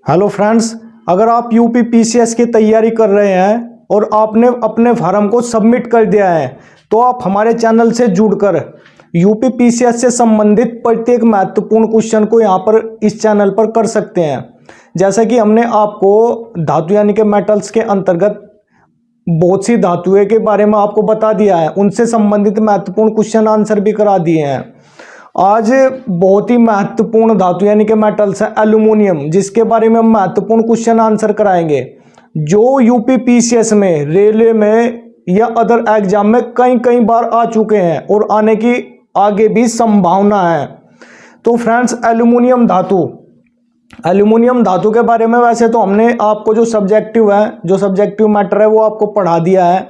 Hello friends, अगर आप UP PCS की तैयारी कर रहे हैं और आपने अपने फार्म को सबमिट कर दिया है तो आप हमारे चैनल से जुड़कर यूपी पीसीएस से संबंधित प्रत्येक महत्वपूर्ण क्वेश्चन को यहां पर इस चैनल पर कर सकते हैं। जैसा कि हमने आपको धातु यानी कि मेटल्स के अंतर्गत बहुत सी धातुएं के बारे में आपको बता दिया है, उनसे संबंधित महत्वपूर्ण क्वेश्चन आंसर भी करा दिए हैं। आज बहुत ही महत्वपूर्ण धातु यानी कि मेटल्स है एल्यूमिनियम, जिसके बारे में हम महत्वपूर्ण क्वेश्चन आंसर कराएंगे जो यूपी पीसीएस में, रेलवे में या अदर एग्जाम में कई बार आ चुके हैं और आने की आगे भी संभावना है। तो फ्रेंड्स, एल्यूमिनियम धातु के बारे में वैसे तो हमने आपको जो सब्जेक्टिव मैटर है वो आपको पढ़ा दिया है।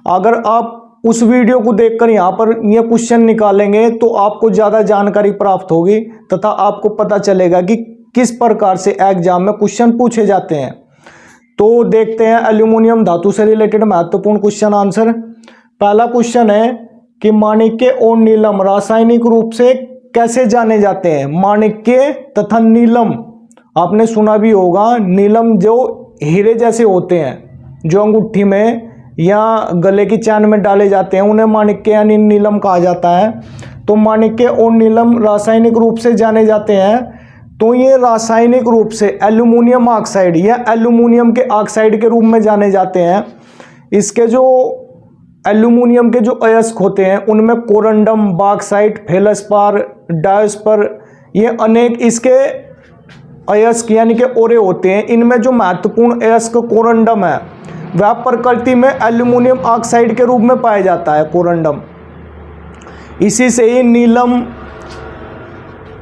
अगर आप उस वीडियो को देखकर यहाँ पर ये क्वेश्चन निकालेंगे तो आपको ज़्यादा जानकारी प्राप्त होगी तथा आपको पता चलेगा कि किस प्रकार से एग्जाम में क्वेश्चन पूछे जाते हैं। तो देखते हैं एल्यूमिनियम धातु से रिलेटेड महत्वपूर्ण क्वेश्चन आंसर। पहला क्वेश्चन है कि माणिक्य और नीलम रासायनिक रूप से कैसे जाने जाते हैं। माणिक्य तथा नीलम आपने सुना भी होगा। नीलम जो हीरे जैसे होते हैं, जो अंगूठी में या गले की चैन में डाले जाते हैं, उन्हें माणिक्य यानी नीलम कहा जाता है। तो माणिक्य और नीलम रासायनिक रूप से जाने जाते हैं। तो ये रासायनिक रूप से एल्यूमिनियम ऑक्साइड या एल्यूमिनियम के ऑक्साइड के रूप में जाने जाते हैं। इसके जो एल्यूमिनियम के जो अयस्क होते हैं उनमें कोरंडम, बॉक्साइट, फेल्सपार, डायस्पर, ये अनेक इसके अयस्क यानी कि ओरे होते हैं। इनमें जो महत्वपूर्ण अयस्क कोरंडम है वह प्रकृति में एल्यूमिनियम ऑक्साइड के रूप में पाया जाता है। कोरंडम इसी से ही नीलम,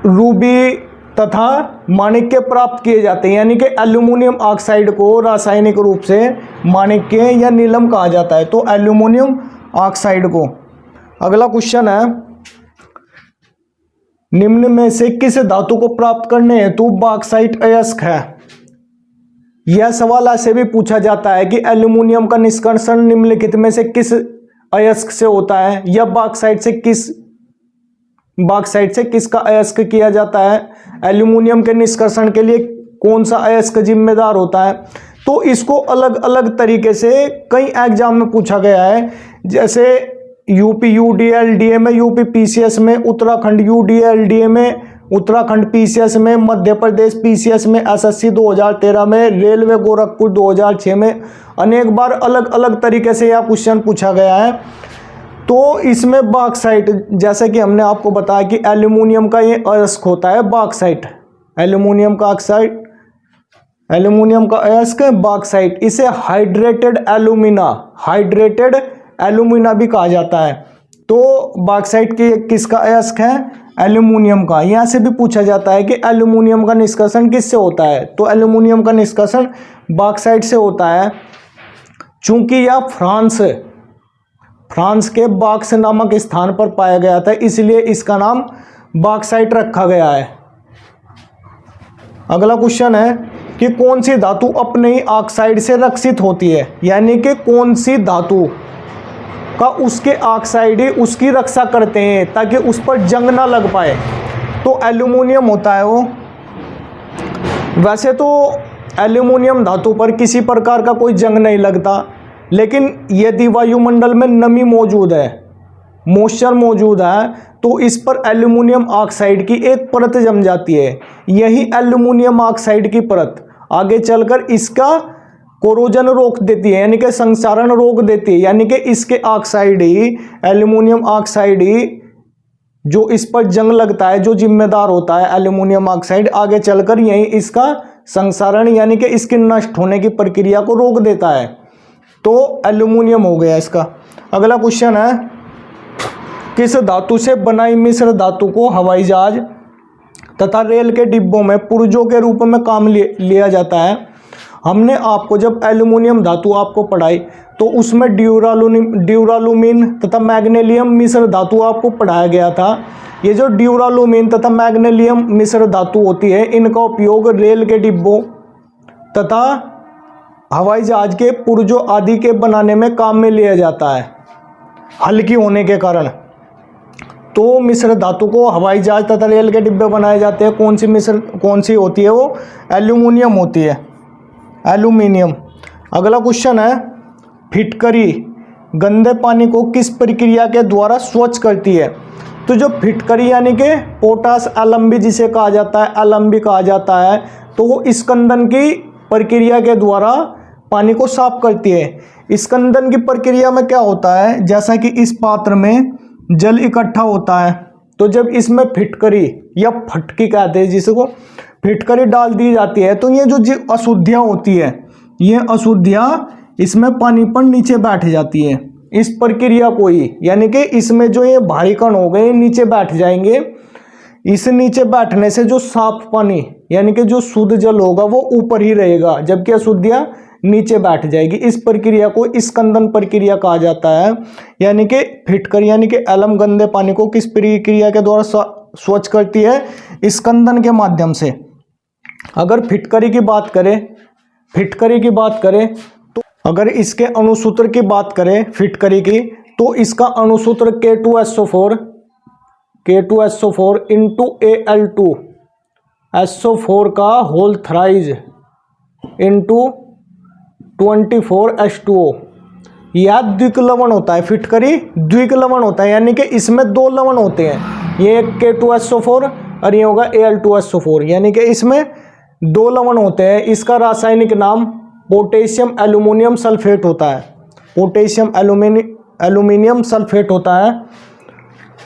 रूबी तथा माणिक्य प्राप्त किए जाते हैं। यानी कि एल्यूमिनियम ऑक्साइड को रासायनिक रूप से माणिक्य या नीलम कहा जाता है। तो एल्यूमिनियम ऑक्साइड को। अगला क्वेश्चन है, निम्न में से किस धातु को प्राप्त करने हेतु बॉक्साइट अयस्क है। यह सवाल ऐसे भी पूछा जाता है कि एल्यूमिनियम का निष्कर्षण निम्नलिखित में से किस अयस्क से होता है, या बॉक्साइट से किसका अयस्क किया जाता है। एल्यूमिनियम के निष्कर्षण के लिए कौन सा अयस्क जिम्मेदार होता है। तो इसको अलग अलग तरीके से कई एग्जाम में पूछा गया है। जैसे यूपी यूडीएलडीए में, यूपी पीसीएस में, उत्तराखंड यूडीएलडीए में, उत्तराखंड पीसीएस में, मध्य प्रदेश पीसीएस में, एसएससी 2013 में, रेलवे गोरखपुर 2006 में अनेक बार अलग अलग तरीके से यह क्वेश्चन पूछा गया है। तो इसमें बॉक्साइट, जैसे कि हमने आपको बताया कि एल्यूमिनियम का ये अयस्क होता है बॉक्साइट, एल्यूमिनियम का अयस्क बॉक्साइट। इसे हाइड्रेटेड एल्यूमिना भी कहा जाता है। तो बॉक्साइट की किसका अयस्क है, एल्यूमिनियम का। यहां से भी पूछा जाता है कि एल्यूमिनियम का निष्कर्षण किससे होता है। तो एल्यूमिनियम का निष्कर्षण बॉक्साइट से होता है। चूंकि यह फ्रांस के बॉक्स नामक स्थान पर पाया गया था, इसलिए इसका नाम बॉक्साइट रखा गया है। अगला क्वेश्चन है कि कौन सी धातु अपने ही ऑक्साइड से रक्षित होती है। यानी कि कौन सी धातु का उसके ऑक्साइड ही उसकी रक्षा करते हैं ताकि उस पर जंग ना लग पाए। तो एल्यूमिनियम होता है वो। वैसे तो एल्यूमिनियम धातु पर किसी प्रकार का कोई जंग नहीं लगता, लेकिन यदि वायुमंडल में नमी मौजूद है, मॉइस्चर मौजूद है, तो इस पर एल्यूमिनियम ऑक्साइड की एक परत जम जाती है। यही एल्यूमिनियम ऑक्साइड की परत आगे चलकर इसका कोरोजन रोक देती है, यानी कि संक्षारण रोक देती है। यानी कि इसके ऑक्साइड ही, एल्यूमिनियम ऑक्साइड ही जो इस पर जंग लगता है, जो जिम्मेदार होता है एल्यूमिनियम ऑक्साइड, आगे चलकर यही इसका संक्षारण यानी कि इसके नष्ट होने की प्रक्रिया को रोक देता है। तो एल्यूमिनियम हो गया इसका। अगला क्वेश्चन है, किस धातु से बनाई मिश्र धातु को हवाई जहाज तथा रेल के डिब्बों में पुर्जों के रूप में काम लिया जाता है। हमने आपको जब एल्यूमिनियम धातु आपको पढ़ाई तो उसमें ड्यूरालुमीन तथा मैग्नीशियम मिश्र धातु आपको पढ़ाया गया था। ये जो ड्यूरालुमीन तथा मैग्नीशियम मिश्र धातु होती है, इनका उपयोग रेल के डिब्बों तथा हवाई जहाज के पुर्जों आदि के बनाने में काम में लिया जाता है, हल्की होने के कारण। तो मिश्र धातु को हवाई जहाज तथा रेल के डिब्बे बनाए जाते हैं। कौन सी होती है वो? एल्यूमिनियम होती है, एल्यूमिनियम। अगला क्वेश्चन है, फिटकरी गंदे पानी को किस प्रक्रिया के द्वारा स्वच्छ करती है? तो जो फिटकरी यानी कि पोटाश एल्यूमी जिसे कहा जाता है, एल्यूमी कहा जाता है, तो वो स्कंदन की प्रक्रिया के द्वारा पानी को साफ करती है। स्कंदन की प्रक्रिया में क्या होता है, जैसा कि इस पात्र में जल इकट्ठा होता है, तो जब इसमें फिटकरी या फटकी कहते हैं जिसको, फिटकरी डाल दी जाती है, तो ये जो अशुद्धियाँ होती है, ये अशुद्धियाँ इसमें पानी पर नीचे बैठ जाती है। इस प्रक्रिया को ही, यानी कि इसमें जो ये भारी कण हो गए नीचे बैठ जाएंगे। इस नीचे बैठने से जो साफ पानी यानी कि जो शुद्ध जल होगा वो ऊपर ही रहेगा, जबकि अशुद्धियाँ नीचे बैठ जाएगी। इस प्रक्रिया को स्कंदन प्रक्रिया कहा जाता है। यानी कि फिटकरी यानी कि एल्यूम गंदे पानी को किस प्रक्रिया के द्वारा स्वच्छ करती है? स्कंदन के माध्यम से। अगर फिटकरी की बात करें तो अगर इसके अणुसूत्र की बात करें फिटकरी की, तो इसका अणुसूत्र K2SO4 इंटू Al2 SO4 का होल थ्राइज इंटू 24H2O। यह द्विक लवण होता है। फिटकरी द्विक लवण होता है, यानी कि इसमें दो लवण होते हैं। ये K2SO4 और ये होगा Al2SO4, यानी कि इसमें दो लवण होते हैं। इसका रासायनिक नाम पोटेशियम एल्यूमिनियम सल्फेट होता है। पोटेशियम एल्यूमिनियम सल्फेट होता है।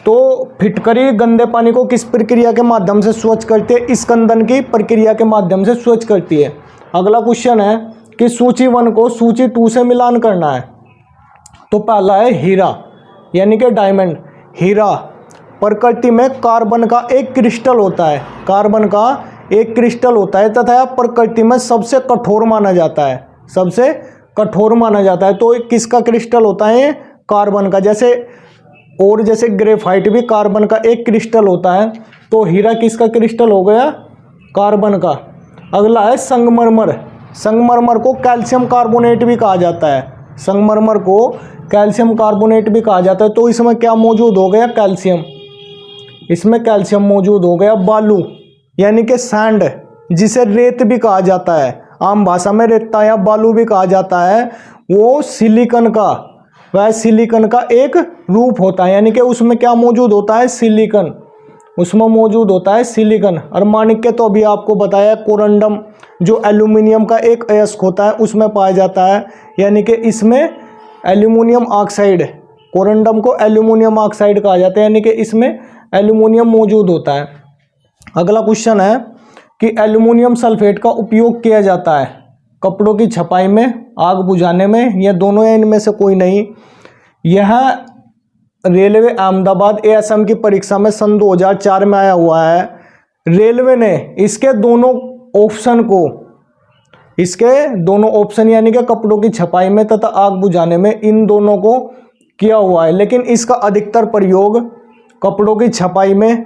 तो फिटकरी गंदे पानी को किस प्रक्रिया के माध्यम से स्वच्छ करती है? स्कंदन की प्रक्रिया के माध्यम से स्वच्छ करती है। अगला क्वेश्चन है कि सूची 1 को सूची 2 से मिलान करना है। तो पहला है हीरा यानी कि डायमंड। हीरा प्रकृति में कार्बन का एक क्रिस्टल होता है, कार्बन का एक क्रिस्टल होता है तथा प्रकृति में सबसे कठोर माना जाता है, सबसे कठोर माना जाता है। तो किसका क्रिस्टल होता है? कार्बन का। जैसे ग्रेफाइट भी कार्बन का एक क्रिस्टल होता है, तो हीरा किसका क्रिस्टल हो गया? कार्बन का। अगला है संगमरमर। संगमरमर को कैल्शियम कार्बोनेट भी कहा जाता है। संगमरमर को कैल्शियम कार्बोनेट भी कहा जाता है। तो इसमें क्या मौजूद हो गया? कैल्शियम। इसमें कैल्शियम मौजूद हो गया। बालू यानी कि सैंड, जिसे रेत भी कहा जाता है, आम भाषा में रेता या बालू भी कहा जाता है, वो सिलिकॉन का, वह सिलिकॉन का एक रूप होता है। यानी कि उसमें क्या मौजूद होता है? सिलिकॉन। उसमें मौजूद होता है सिलिकॉन। और माणिक्य तो अभी आपको बताया, कोरंडम जो एल्यूमिनियम का एक अयस्क होता है उसमें पाया जाता है। यानी कि इसमें एल्यूमिनियम ऑक्साइड, कोरंडम को एल्यूमिनियम ऑक्साइड कहा जाता है, यानी कि इसमें एल्यूमिनियम मौजूद होता है। अगला क्वेश्चन है कि एल्यूमिनियम सल्फेट का उपयोग किया जाता है कपड़ों की छपाई में, आग बुझाने में, या दोनों या इनमें से कोई नहीं। यह रेलवे अहमदाबाद ASM की परीक्षा में सन 2004 में आया हुआ है। रेलवे ने इसके दोनों ऑप्शन यानी कि कपड़ों की छपाई में तथा आग बुझाने में, इन दोनों को किया हुआ है। लेकिन इसका अधिकतर प्रयोग कपड़ों की छपाई में,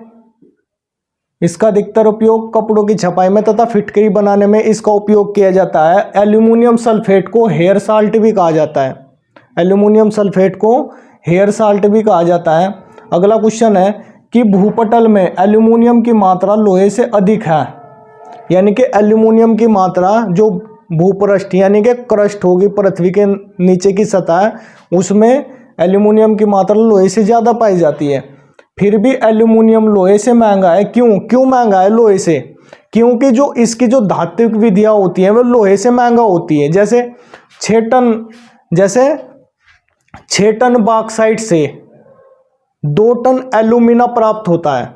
इसका अधिकतर उपयोग कपड़ों की छपाई में तथा फिटकरी बनाने में इसका उपयोग किया जाता है। एल्यूमिनियम सल्फेट को हेयर साल्ट भी कहा जाता है। एल्यूमिनियम सल्फेट को हेयर साल्ट भी कहा जाता है। अगला क्वेश्चन है कि भूपटल में एल्यूमिनियम की मात्रा लोहे से अधिक है। यानी कि एल्यूमिनियम की मात्रा जो भूपृष्ठ यानी कि क्रस्ट होगी, पृथ्वी के नीचे की सतह, उसमें एल्यूमिनियम की मात्रा लोहे से ज़्यादा पाई जाती है। फिर भी एल्यूमिनियम लोहे से महंगा है। क्यों महंगा है लोहे से? क्योंकि जो इसकी जो धात्विक विधियाँ होती हैं वो लोहे से महंगा होती है। जैसे 6 टन बॉक्साइट से 2 टन एल्यूमिना प्राप्त होता है।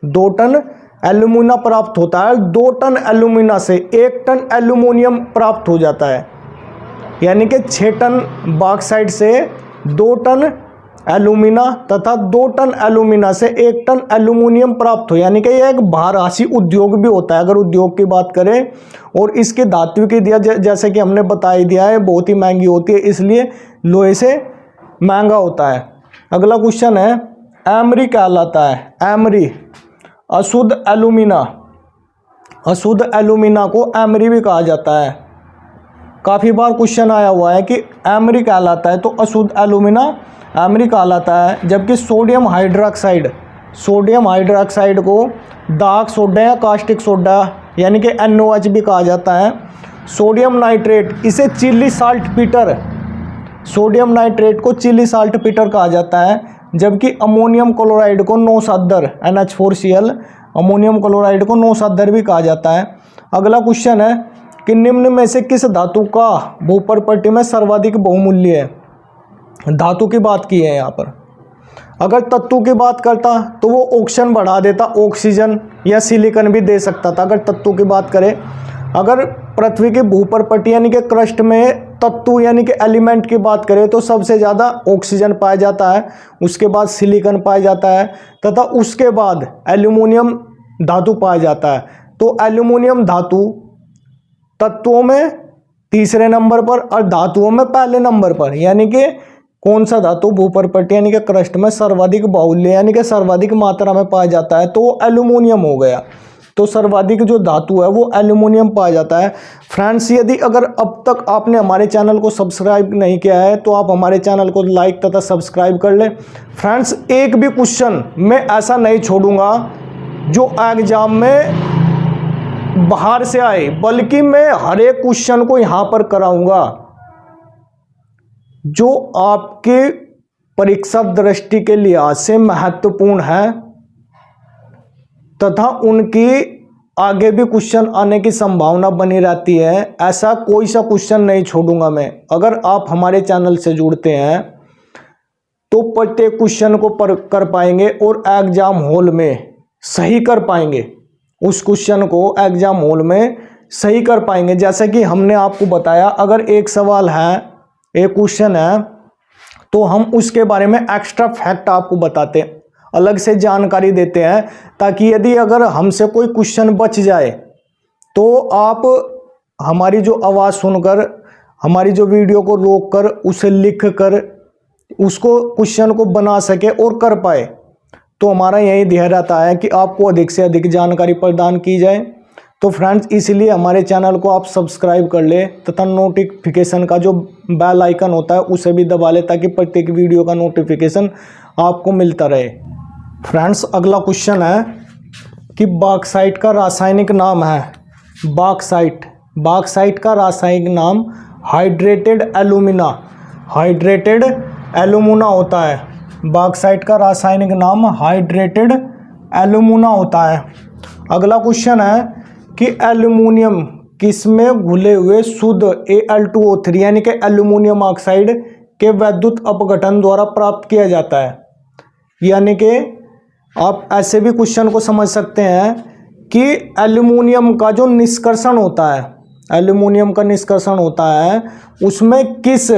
2 टन एल्यूमिना प्राप्त होता है। 2 टन एल्यूमिना से 1 टन एल्यूमिनियम प्राप्त हो जाता है। यानी कि 6 टन बॉक्साइट से 2 टन एल्यूमिना तथा 2 टन एल्यूमिना से 1 टन एल्यूमिनियम प्राप्त हो। यानी कि यह एक बहुराशि उद्योग भी होता है अगर उद्योग की बात करें। और इसकी धात्विक विधियाँ जैसे कि हमने बता ही दिया है बहुत ही महंगी होती है, इसलिए लोहे से महंगा होता है। अगला क्वेश्चन है एमरी कहलाता है। एमरी अशुद्ध एल्यूमिना, अशुद्ध एल्यूमिना को एमरी भी कहा जाता है। काफ़ी बार क्वेश्चन आया हुआ है कि एमरी कहलाता है, तो अशुद्ध एल्यूमिना एमरी कहलाता है, जबकि सोडियम हाइड्रोक्साइड को डार्क सोडा या कास्टिक सोडा यानी कि NOH भी कहा जाता है। सोडियम नाइट्रेट इसे Chile saltpetre, sodium nitrate को चिली साल्ट पीटर कहा जाता है, जबकि अमोनियम क्लोराइड को नौसादर NH4Cl, अमोनियम क्लोराइड को नौसादर भी कहा जाता है। अगला क्वेश्चन है कि निम्न में से किस धातु का भूपर्पटी में सर्वाधिक बहुमूल्य है। धातु की बात की है यहाँ पर। अगर तत्व की बात करता तो वो ऑक्सीजन बढ़ा देता, ऑक्सीजन या सिलिकॉन भी दे सकता था अगर तत्व की बात करें। अगर पृथ्वी की भूपर्पटी यानी कि क्रस्ट में तत्व यानी कि एलिमेंट की बात करें तो सबसे ज़्यादा ऑक्सीजन पाया जाता है, उसके बाद सिलिकॉन पाया जाता है तथा उसके बाद एल्यूमिनियम धातु पाया जाता है। तो एल्यूमिनियम धातु तत्वों में तीसरे नंबर पर और धातुओं में पहले नंबर पर, यानी कि कौन सा धातु भूपर्पटी यानी कि क्रस्ट में सर्वाधिक बाहुल्य यानी कि सर्वाधिक मात्रा में पाया जाता है, तो वो एल्यूमिनियम हो गया। तो सर्वाधिक जो धातु है वो एल्यूमिनियम पाया जाता है। फ्रेंड्स, यदि अगर अब तक आपने हमारे चैनल को सब्सक्राइब नहीं किया है तो आप हमारे चैनल को लाइक तथा सब्सक्राइब कर लें। फ्रेंड्स, एक भी क्वेश्चन मैं ऐसा नहीं छोड़ूंगा जो एग्जाम में बाहर से आए, बल्कि मैं हर एक क्वेश्चन को यहां पर कराऊंगा जो आपके परीक्षा दृष्टि के लिहाज से महत्वपूर्ण है तथा उनकी आगे भी क्वेश्चन आने की संभावना बनी रहती है। ऐसा कोई सा क्वेश्चन नहीं छोड़ूंगा मैं। अगर आप हमारे चैनल से जुड़ते हैं तो प्रत्येक क्वेश्चन को कर पाएंगे और एग्जाम हॉल में सही कर पाएंगे, उस क्वेश्चन को एग्जाम हॉल में सही कर पाएंगे। जैसे कि हमने आपको बताया, अगर एक सवाल है, एक क्वेश्चन है, तो हम उसके बारे में एक्स्ट्रा फैक्ट आपको बताते हैं, अलग से जानकारी देते हैं, ताकि यदि अगर हमसे कोई क्वेश्चन बच जाए तो आप हमारी जो आवाज़ सुनकर, हमारी जो वीडियो को रोककर उसे लिख कर उसको क्वेश्चन को बना सके और कर पाए। तो हमारा यही ध्येय रहता है कि आपको अधिक से अधिक जानकारी प्रदान की जाए। तो फ्रेंड्स, इसलिए हमारे चैनल को आप सब्सक्राइब कर ले तथा नोटिफिकेशन का जो बेल आइकन होता है उसे भी दबा ले, ताकि प्रत्येक वीडियो का नोटिफिकेशन आपको मिलता रहे। फ्रेंड्स, अगला क्वेश्चन है कि बॉक्साइट का रासायनिक नाम है। बॉक्साइट का रासायनिक नाम हाइड्रेटेड एल्यूमिना होता है। बॉक्साइट का रासायनिक नाम हाइड्रेटेड एल्यूमिना होता है। अगला क्वेश्चन है कि एल्यूमिनियम किसमें घुले हुए शुद्ध Al2O3 यानी कि एल्यूमिनियम ऑक्साइड के वैद्युत अपघटन द्वारा प्राप्त किया जाता है। यानी कि आप ऐसे भी क्वेश्चन को समझ सकते हैं कि एल्यूमिनियम का जो निष्कर्षण होता है, एल्यूमिनियम का निष्कर्षण होता है, उसमें किस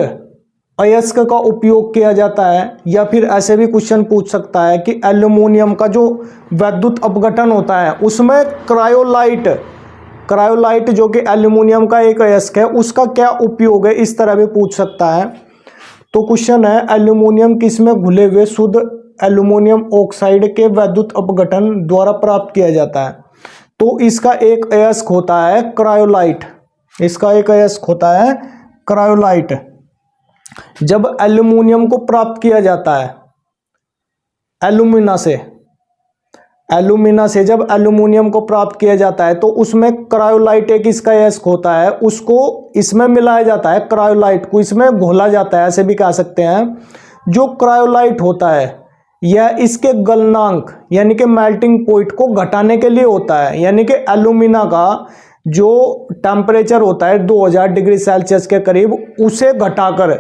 अयस्क का उपयोग किया जाता है। या फिर ऐसे भी क्वेश्चन पूछ सकता है कि एल्यूमिनियम का जो वैद्युत अपघटन होता है उसमें क्रायोलाइट जो कि एल्यूमिनियम का एक अयस्क है, उसका क्या उपयोग है, इस तरह भी पूछ सकता है। तो क्वेश्चन है, एल्यूमिनियम किसमें घुले हुए शुद्ध एल्यूमिनियम ऑक्साइड के वैद्युत अपघटन द्वारा प्राप्त किया जाता है। तो इसका एक अयस्क होता है क्रायोलाइट, इसका एक अयस्क होता है क्रायोलाइट। जब एल्यूमिनियम को प्राप्त किया जाता है एल्यूमिना से जब एल्यूमिनियम को प्राप्त किया जाता है तो उसमें क्रायोलाइट एक इसका अयस्क होता है, उसको इसमें मिलाया जाता है, क्रायोलाइट को इसमें घोला जाता है, ऐसे भी कह सकते हैं। जो क्रायोलाइट होता है यह इसके गलनांक यानी कि मेल्टिंग पॉइंट को घटाने के लिए होता है। यानी कि एल्यूमिना का जो टेम्परेचर होता है 2000 डिग्री सेल्सियस के करीब, उसे घटाकर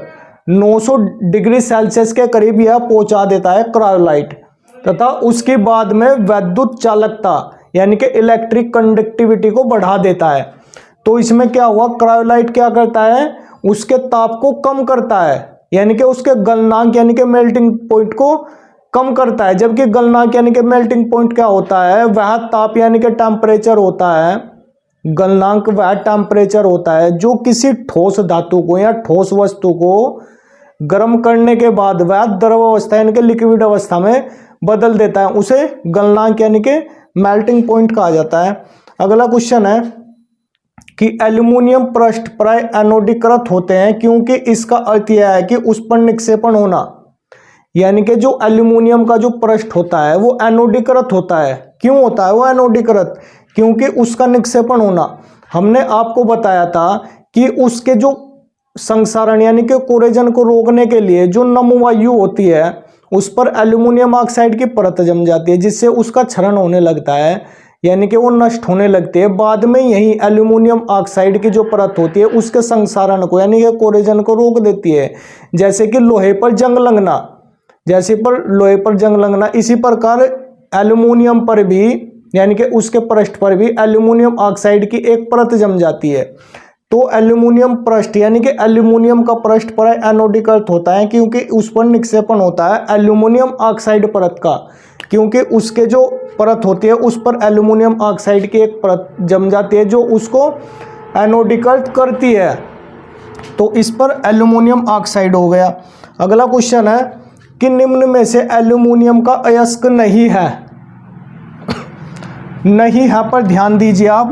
900 डिग्री सेल्सियस के करीब यह पहुंचा देता है क्रायोलाइट, तथा उसके बाद में वैद्युत चालकता यानी कि इलेक्ट्रिक कंडक्टिविटी को बढ़ा देता है। तो इसमें क्या हुआ, क्रायोलाइट क्या करता है, उसके ताप को कम करता है, यानी कि उसके गलनांक यानी कि मेल्टिंग पॉइंट को कम करता है। जबकि गलनांक यानी कि मेल्टिंग पॉइंट क्या होता है, वह ताप यानी कि टेम्परेचर होता है। गलनांक वह टेम्परेचर होता है जो किसी ठोस धातु को या ठोस वस्तु को गर्म करने के बाद वह द्रव अवस्था यानी कि लिक्विड अवस्था में बदल देता है, उसे गलनांक यानी कि मेल्टिंग पॉइंट कहा जाता है। अगला क्वेश्चन है कि एल्यूमिनियम पृष्ठ प्राय एनोडीकृत होते हैं क्योंकि इसका अर्थ यह है कि उस पर निक्षेपण होना। यानी कि जो एल्यूमिनियम का जो पृष्ठ होता है वो एनोडीकृत होता है। क्यों होता है वो एनोडीकृत? क्योंकि उसका निक्षेपण होना। हमने आपको बताया था कि उसके जो संक्षारण यानी कि कोरेजन को रोकने के लिए जो नम वायु होती है उस पर एल्यूमिनियम ऑक्साइड की परत जम जाती है, जिससे उसका क्षरण होने लगता है, यानी कि वो नष्ट होने लगती है। बाद में यही एल्यूमिनियम ऑक्साइड की जो परत होती है उसके संक्षारण को यानी कि कोरेजन को रोक देती है। जैसे कि लोहे पर जंग लगना, लोहे पर जंग लगना, इसी प्रकार एल्यूमिनियम पर भी यानी कि उसके पृष्ठ पर भी एल्यूमिनियम ऑक्साइड की एक परत जम जाती है। तो एल्यूमिनियम पृष्ठ यानी कि एल्यूमिनियम का पृष्ठ पर एनोडीकृत होता है क्योंकि उस पर निक्षेपण होता है एल्यूमिनियम ऑक्साइड परत का, क्योंकि उसके जो परत होती है उस पर एल्यूमिनियम ऑक्साइड की एक परत जम जाती है जो उसको एनोडीकृत करती है। तो इस पर एल्यूमिनियम ऑक्साइड हो गया। अगला क्वेश्चन है कि निम्न में से एल्यूमिनियम का अयस्क नहीं है। नहीं है पर ध्यान दीजिए आप,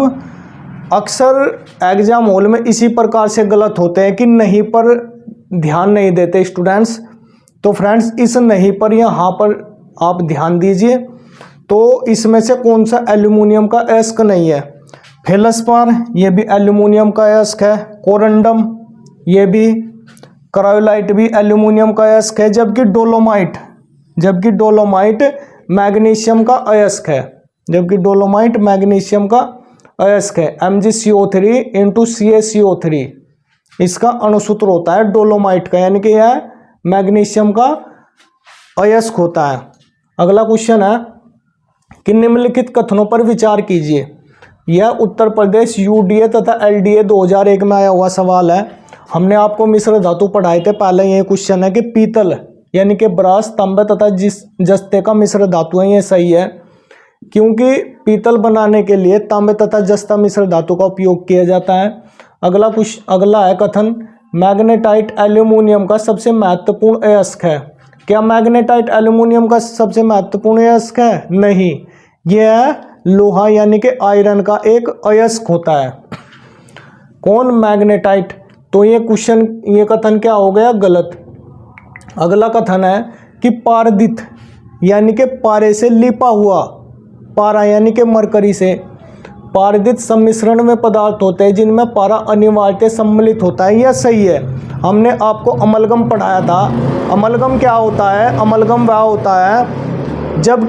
अक्सर एग्जाम हॉल में इसी प्रकार से गलत होते हैं कि नहीं पर ध्यान नहीं देते स्टूडेंट्स। तो फ्रेंड्स इस नहीं पर यहाँ पर आप ध्यान दीजिए। तो इसमें से कौन सा एल्यूमिनियम का अयस्क नहीं है? फेल्सपार ये भी एल्यूमिनियम का अयस्क है, कोरंडम ये भी, क्रायोलाइट भी एल्यूमिनियम का अयस्क है, जबकि डोलोमाइट मैग्नीशियम का अयस्क है, MgCO3 इंटू CaCO3 इसका अणुसूत्र होता है डोलोमाइट का, यानी कि यह मैग्नीशियम का अयस्क होता है। अगला क्वेश्चन है कि निम्नलिखित कथनों पर विचार कीजिए। यह उत्तर प्रदेश UDA तथा LDA 2001 में आया हुआ सवाल है। हमने आपको मिश्र धातु पढ़ाए थे पहले। ये क्वेश्चन है कि पीतल यानी कि ब्रास, तांबे तथा जस्ते का मिश्र धातु है। ये सही है क्योंकि पीतल बनाने के लिए तांबे तथा जस्ता मिश्र धातु का उपयोग किया जाता है। अगला है कथन मैग्नेटाइट एल्यूमिनियम का सबसे महत्वपूर्ण अयस्क है। क्या मैग्नेटाइट एल्यूमिनियम का सबसे महत्वपूर्ण अयस्क है? नहीं, यह लोहा यानी कि आयरन का एक अयस्क होता है। कौन? मैग्नेटाइट। तो ये कथन क्या हो गया? गलत। अगला कथन है कि पारदित यानी कि पारे से लिपा हुआ, पारा यानी कि मरकरी से, पारदित सम्मिश्रण में पदार्थ होते हैं जिनमें पारा अनिवार्यतः सम्मिलित होता है। यह सही है। हमने आपको अमलगम पढ़ाया था। अमलगम क्या होता है? अमलगम वह होता है जब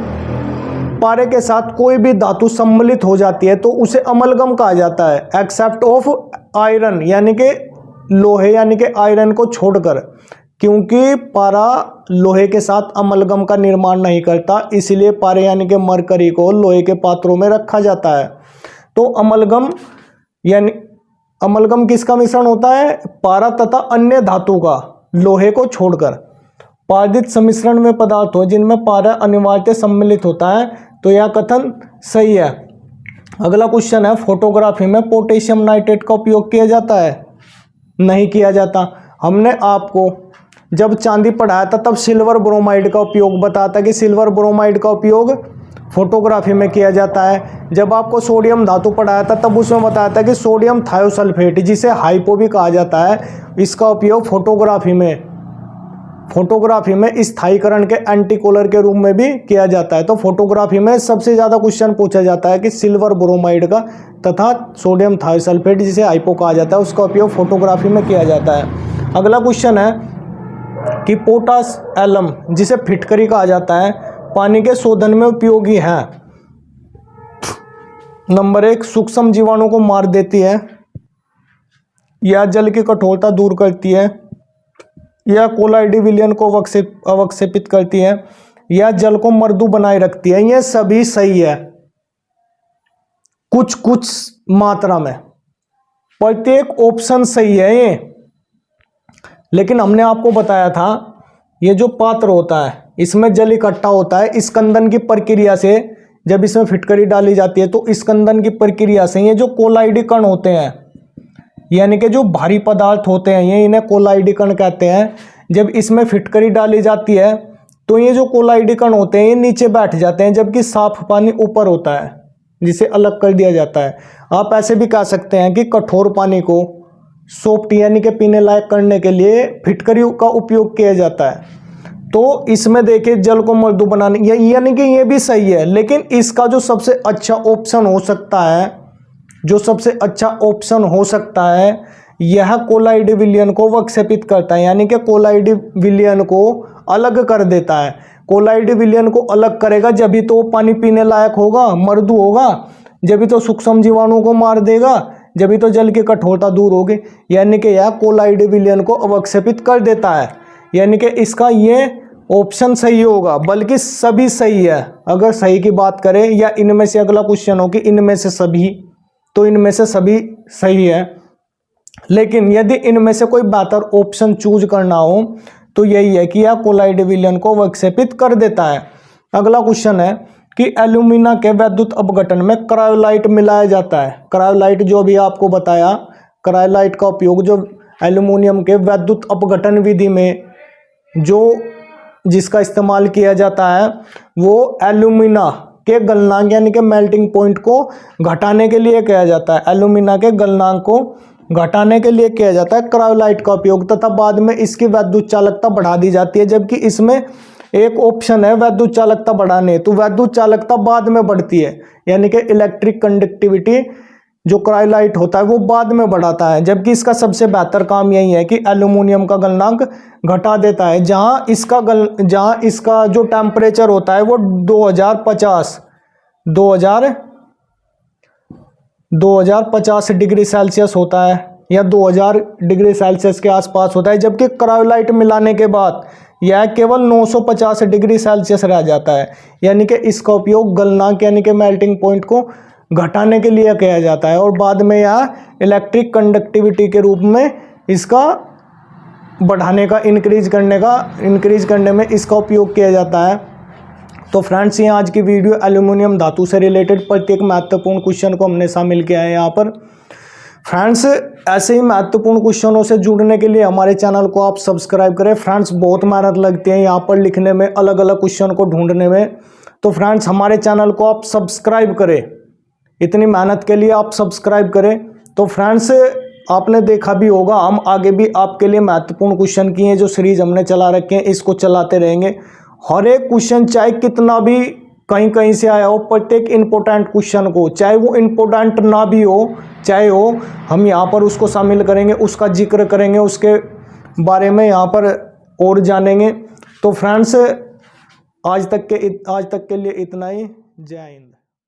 पारे के साथ कोई भी धातु सम्मिलित हो जाती है तो उसे अमलगम कहा जाता है, एक्सेप्ट ऑफ आयरन यानी कि लोहे यानी कि आयरन को छोड़कर, क्योंकि पारा लोहे के साथ अमलगम का निर्माण नहीं करता, इसलिए पारे यानी कि मरकरी को लोहे के पात्रों में रखा जाता है। तो अमलगम किसका मिश्रण होता है? पारा तथा अन्य धातु का, लोहे को छोड़कर। पारदित सम्मिश्रण में पदार्थ हो जिनमें पारा अनिवार्यतः सम्मिलित होता है। तो यह कथन सही है। अगला क्वेश्चन है फोटोग्राफी में पोटेशियम नाइट्रेट का उपयोग किया जाता है? नहीं किया जाता। हमने आपको जब चांदी पढ़ाया था तब सिल्वर ब्रोमाइड का उपयोग बताया था कि सिल्वर ब्रोमाइड का उपयोग फोटोग्राफी में किया जाता है। जब आपको सोडियम धातु पढ़ाया था तब उसमें बताया था कि सोडियम थायोसल्फेट जिसे हाइपो भी कहा जाता है, इसका उपयोग फोटोग्राफी में स्थायीकरण के एंटीकोलर के रूप में भी किया जाता है। तो फोटोग्राफी में सबसे ज़्यादा क्वेश्चन पूछा जाता है कि सिल्वर ब्रोमाइड का तथा सोडियम थायोसल्फेट जिसे हाइपो कहा जाता है उसका उपयोग फोटोग्राफी में किया जाता है। अगला क्वेश्चन है कि पोटास एलम जिसे फिटकरी कहा जाता है पानी के शोधन में उपयोगी है। नंबर 1, सूक्ष्म जीवाणु को मार देती है, या जल की कठोरता दूर करती है, या कोलाइडी विलयन को अवक्षेपित करती है, या जल को मृदु बनाए रखती है। ये सभी सही है कुछ कुछ मात्रा में, प्रत्येक ऑप्शन सही है ये। लेकिन हमने आपको बताया था ये जो पात्र होता है इसमें जल इकट्ठा होता है स्कंदन की प्रक्रिया से। जब इसमें फिटकरी डाली जाती है तो स्कंदन की प्रक्रिया से ये जो कोलाइडी कण होते हैं यानी कि जो भारी पदार्थ होते हैं ये इन्हें कोलाइडी कण कहते हैं। जब इसमें फिटकरी डाली जाती है तो ये जो कोलाइडी कण होते हैं ये नीचे बैठ जाते हैं, जबकि साफ पानी ऊपर होता है जिसे अलग कर दिया जाता है। आप ऐसे भी कह सकते हैं कि कठोर पानी को सॉफ्ट यानी कि पीने लायक करने के लिए फिटकरी का उपयोग किया जाता है। तो इसमें देखिए जल को मृदु बनाने, यानी कि ये भी सही है, लेकिन इसका जो सबसे अच्छा ऑप्शन हो सकता है, जो सबसे अच्छा ऑप्शन हो सकता है, यह कोलाइड विलयन को विक्षेपित करता है, यानी कि कोलाइड विलयन को अलग कर देता है। कोलाइड विलयन को अलग करेगा जब तो पानी पीने लायक होगा, मृदु होगा, जब तो सूक्ष्म जीवाणुओं को मार देगा, जब तो जल की कठोरता दूर होगी, यानी कि यह कोलाइड विलयन को अवक्षेपित कर देता है। यानी कि इसका ये ऑप्शन सही होगा, बल्कि सभी सही है। अगर सही की बात करें या इनमें से अगला क्वेश्चन हो कि इनमें से सभी, तो इनमें से सभी सही है। लेकिन यदि इनमें से कोई बेहतर ऑप्शन चूज करना हो तो यही है कि यह कोलाइड विलयन को विक्षेपित कर देता है। अगला क्वेश्चन है कि एल्यूमिना के वैद्युत अपघटन में क्रायोलाइट मिलाया जाता है। क्रायोलाइट जो भी आपको बताया, क्रायोलाइट का उपयोग जो एल्यूमिनियम के वैद्युत अपघटन विधि में जो जिसका इस्तेमाल किया जाता है वो एल्यूमिना के गलनांक यानी कि मेल्टिंग पॉइंट को घटाने के लिए किया जाता है। एल्यूमिना के गलनांक को घटाने के लिए किया जाता है क्रायोलाइट का उपयोग, तथा बाद में इसकी वैद्युत चालकता बढ़ा दी जाती है। जबकि इसमें एक ऑप्शन है वैद्युत चालकता बढ़ाने, तो वैद्युत चालकता बाद में बढ़ती है, यानी कि इलेक्ट्रिक कंडक्टिविटी जो क्रायोलाइट होता है वो बाद में बढ़ाता है। जबकि इसका सबसे बेहतर काम यही है कि एल्यूमिनियम का गलनांक घटा देता है। जहां इसका जो टेम्परेचर होता है वो 2050 डिग्री सेल्सियस होता है या 2000 डिग्री सेल्सियस के आसपास होता है। जबकि क्रायोलाइट मिलाने के बाद यह केवल 950 डिग्री सेल्सियस रह जाता है। यानी कि इसका उपयोग गलनांक यानी कि मेल्टिंग पॉइंट को घटाने के लिए किया जाता है, और बाद में यह इलेक्ट्रिक कंडक्टिविटी के रूप में इसका बढ़ाने का इंक्रीज करने में इसका उपयोग किया जाता है। तो फ्रेंड्स, ये आज की वीडियो एल्यूमिनियम धातु से रिलेटेड प्रत्येक महत्वपूर्ण क्वेश्चन को हमने शामिल किया है यहाँ पर। फ्रेंड्स, ऐसे ही महत्वपूर्ण क्वेश्चनों से जुड़ने के लिए हमारे चैनल को आप सब्सक्राइब करें। फ्रेंड्स, बहुत मेहनत लगती है यहाँ पर लिखने में, अलग अलग क्वेश्चन को ढूंढने में। तो फ्रेंड्स, हमारे चैनल को आप सब्सक्राइब करें, इतनी मेहनत के लिए आप सब्सक्राइब करें। तो फ्रेंड्स, आपने देखा भी होगा हम आगे भी आपके लिए महत्वपूर्ण क्वेश्चन की हैं जो सीरीज हमने चला रखे हैं, इसको चलाते रहेंगे। हर एक क्वेश्चन चाहे कितना भी कहीं कहीं से आया हो, प्रत्येक इंपॉर्टेंट क्वेश्चन को, चाहे वो इंपॉर्टेंट ना भी हो चाहे हो, हम यहाँ पर उसको शामिल करेंगे, उसका जिक्र करेंगे, उसके बारे में यहाँ पर और जानेंगे। तो फ्रेंड्स, आज तक के लिए इतना ही। जय हिंद।